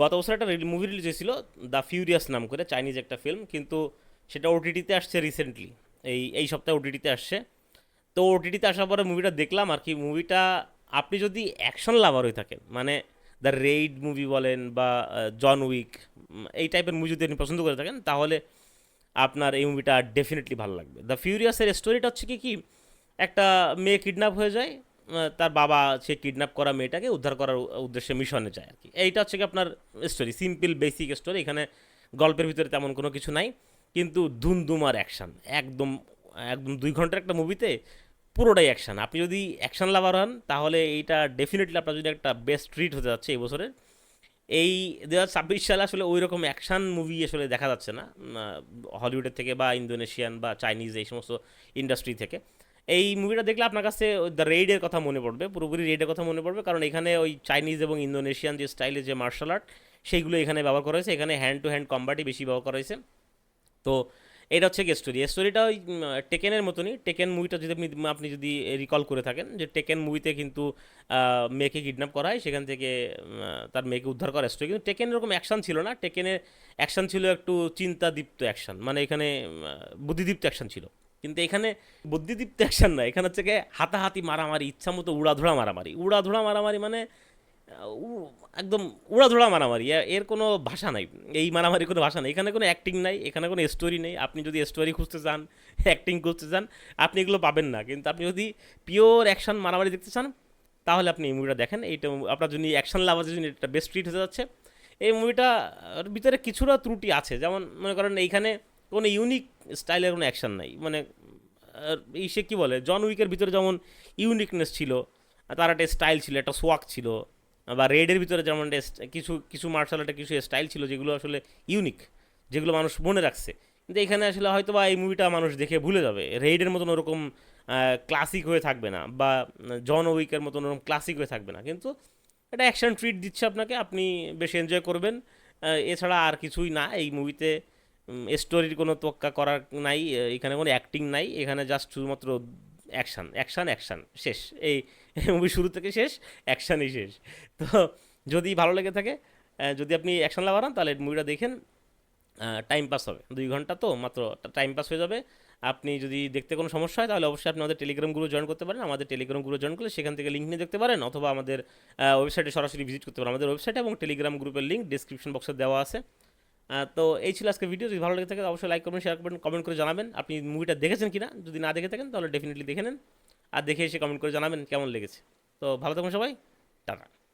গত বছর একটা মুভি রিলিজ হয়েছিল, দ্য ফিউরিয়াস নাম করে, চাইনিজ একটা ফিল্ম, কিন্তু সেটা ওটিটিতে আসছে রিসেন্টলি, এই সপ্তাহে ওটিটিতে আসছে। তো ওটিটিতে আসার পরে মুভিটা দেখলাম আর কি। মুভিটা আপনি যদি অ্যাকশন লাভার হয়ে থাকেন, মানে দ্য রেইড মুভি বলেন বা জন উইক, এই টাইপের মুভি যদি আপনি পছন্দ করে থাকেন, তাহলে আপনার এই মুভিটা ডেফিনেটলি ভালো লাগবে। দ্য ফিউরিয়াসের স্টোরিটা হচ্ছে কি, একটা মেয়ে কিডন্যাপ হয়ে যায়, তার বাবা সে কিডন্যাপ করা মেয়েটাকে উদ্ধার করার উদ্দেশ্যে মিশনে যায় আর কি। এইটা হচ্ছে কি আপনার স্টোরি, সিম্পল বেসিক স্টোরি। এখানে গল্পের ভিতরে তেমন কোনো কিছু নাই, কিন্তু ধুমধুমার অ্যাকশান একদম। একদম 2 ঘন্টার একটা মুভিতে পুরোটাই অ্যাকশান। আপনি যদি অ্যাকশান লাভার হন, তাহলে এইটা ডেফিনেটলি আপনার যদি একটা বেস্ট ট্রিট হতে যাচ্ছে এই বছরের। এই 2026 সালে আসলে ওই রকম অ্যাকশান মুভি আসলে দেখা যাচ্ছে না হলিউডের থেকে বা ইন্দোনেশিয়ান বা চাইনিজ এই সমস্ত ইন্ডাস্ট্রি থেকে। এই মুভিটা দেখলে আপনার কাছে ওই দ্য রেইডের কথা মনে পড়বে, পুরোপুরি রেইডের কথা মনে পড়বে, কারণ এখানে ওই চাইনিজ এবং ইন্দোনেশিয়ান যে স্টাইলে যে মার্শাল আর্ট, সেইগুলো এখানে ব্যবহার করা হয়েছে। এখানে হ্যান্ড টু হ্যান্ড কম্বাটই বেশি ব্যবহার করা হয়েছে। তো এটা হচ্ছে কি স্টোরি, স্টোরিটা ওই টেকেনের মতনই। টেকেন মুভিটা যদি আপনি যদি রিকল করে থাকেন, যে টেকেন মুভিতে কিন্তু মেয়েকে কিডন্যাপ করা হয়, সেখান থেকে তার মেয়েকে উদ্ধার করা স্টোরি। কিন্তু টেকেন এরকম অ্যাকশন ছিল না, টেকেনের অ্যাকশন ছিল একটু চিন্তাদীপ্ত অ্যাকশন, মানে এখানে বুদ্ধিদীপ্ত অ্যাকশন ছিল। কিন্তু এখানে বুদ্ধিদীপ্ত অ্যাকশন না, এখানে হচ্ছে গিয়ে হাতাহাতি মারামারি, ইচ্ছা মতো উড়াধুরা মারামারি। উড়াধুরা মারামারি মানে একদম উড়াধুরা মারামারি, এর কোনো ভাষা নাই। এই মারামারি কোনো ভাষা নেই, এখানে কোনো অ্যাক্টিং নাই, এখানে কোনো স্টোরি নেই। আপনি যদি স্টোরি খুঁজতে চান, অ্যাক্টিং খুঁজতে চান, আপনি এগুলো পাবেন না। কিন্তু আপনি যদি পিওর অ্যাকশন মারামারি দেখতে চান, তাহলে আপনি এই মুভিটা দেখেন। এইটা আপনার জন্য অ্যাকশন লাভারের জন্য একটা বেস্ট ট্রিট হতে যাচ্ছে। এই মুভিটা ভিতরে কিছুটা ত্রুটি আছে, যেমন মনে করেন এইখানে কোনো ইউনিক স্টাইলের কোনো অ্যাকশন নাই। মানে এই সে কী বলে, জন উইকের ভিতরে যেমন ইউনিকনেস ছিল, তার একটা স্টাইল ছিল, একটা সোয়াক ছিল, বা রেডের ভিতরে যেমন কিছু কিছু মার্শাল আর্টের কিছু স্টাইল ছিল যেগুলো আসলে ইউনিক, যেগুলো মানুষ মনে রাখছে। কিন্তু এখানে আসলে হয়তো বা এই মুভিটা মানুষ দেখে ভুলে যাবে। রেডের মতন ওরকম ক্লাসিক হয়ে থাকবে না, বা জন উইকের মতন ওরকম ক্লাসিক হয়ে থাকবে না, কিন্তু এটা অ্যাকশন ট্রিট দিচ্ছে আপনাকে, আপনি বেশ এনজয় করবেন। এছাড়া আর কিছুই না এই মুভিতে। স্টোরির কোনো তোক্কা করার নাই, এখানে কোনো অ্যাক্টিং নাই, এখানে জাস্ট শুধুমাত্র অ্যাকশান অ্যাকশান অ্যাকশান, শেষ। এই মুভি শুরু থেকে শেষ, অ্যাকশানই শেষ। তো যদি ভালো লেগে থাকে, যদি আপনি অ্যাকশন লাভার হন, তাহলে মুভিটা দেখেন। টাইম পাস হবে, 2 ঘন্টা তো মাত্র, টাইম পাস হয়ে যাবে। আপনি যদি দেখতে কোনো সমস্যা হয়, তাহলে অবশ্যই আপনি আমাদের টেলিগ্রাম গ্রুপে জয়েন করতে পারেন। আমাদের টেলিগ্রাম গ্রুপে জয়েন করলে সেখান থেকে লিঙ্ক নিয়ে দেখতে পারেন, অথবা আমাদের ওয়েবসাইটে সরাসরি ভিজিট করতে পারেন। আমাদের ওয়েবসাইট এবং টেলিগ্রাম গ্রুপের লিঙ্ক ডিসক্রিপশন বক্সে দেওয়া আছে। তো এই ছিল আজকে ভিডিও। যদি ভালো লেগে থাকে অবশ্যই লাইক করবেন, শেয়ার করবেন, কমেন্ট করে জানাবেন আপনি মুভিটা দেখেছেন কিনা। যদি না দেখে থাকেন, তাহলে ডেফিনেটলি দেখে নেন, আর দেখে এসে কমেন্ট করে জানাবেন কেমন লেগেছে। তো ভালো থাকুন সবাই, টাটা।